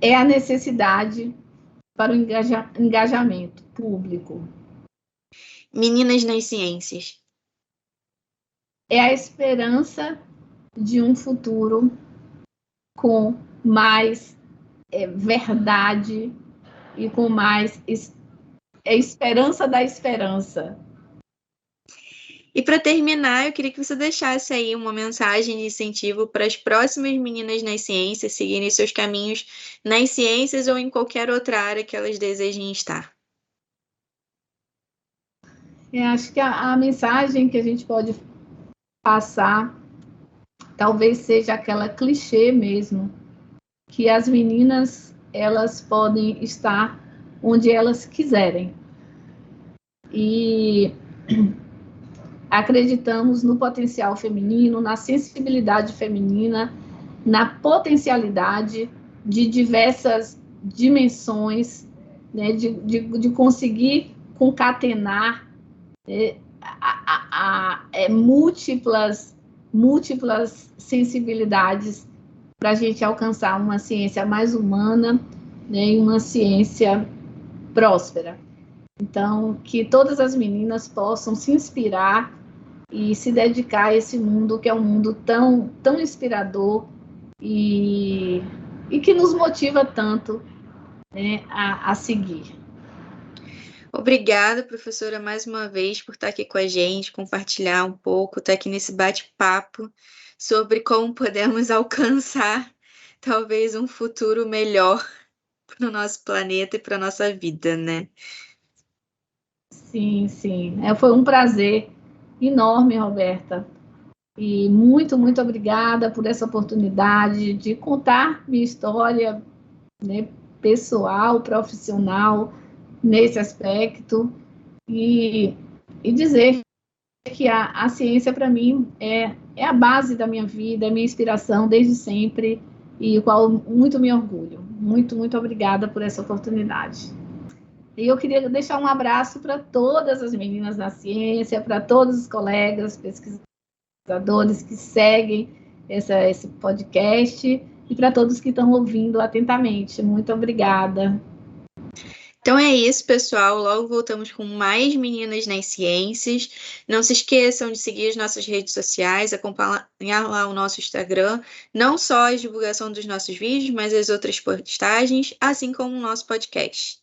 É a necessidade para o engajamento público. Meninas nas ciências. É a esperança de um futuro com mais verdade e com mais esperança da esperança. E para terminar, eu queria que você deixasse aí uma mensagem de incentivo para as próximas meninas nas ciências seguirem seus caminhos nas ciências ou em qualquer outra área que elas desejem estar. Acho que a mensagem que a gente pode passar talvez seja aquela clichê mesmo, que as meninas elas podem estar onde elas quiserem. E acreditamos no potencial feminino, na sensibilidade feminina, na potencialidade de diversas dimensões, né, de conseguir concatenar múltiplas sensibilidades para a gente alcançar uma ciência mais humana, né, e uma ciência próspera. Então, que todas as meninas possam se inspirar e se dedicar a esse mundo que é um mundo tão inspirador e que nos motiva tanto, né, a seguir. Obrigada, professora, mais uma vez por estar aqui com a gente, compartilhar um pouco, estar aqui nesse bate-papo sobre como podemos alcançar talvez um futuro melhor para o nosso planeta e para a nossa vida, né? Sim, sim. Foi um prazer enorme, Roberta. E muito obrigada por essa oportunidade de contar minha história, né, pessoal, profissional, nesse aspecto, e dizer que a ciência, para mim, é a base da minha vida, é minha inspiração desde sempre, e o qual muito me orgulho. Muito obrigada por essa oportunidade. E eu queria deixar um abraço para todas as meninas na ciência, para todos os colegas pesquisadores que seguem esse podcast e para todos que estão ouvindo atentamente. Muito obrigada. Então é isso, pessoal. Logo voltamos com mais Meninas nas Ciências. Não se esqueçam de seguir as nossas redes sociais, acompanhar lá o nosso Instagram, não só a divulgação dos nossos vídeos, mas as outras postagens, assim como o nosso podcast.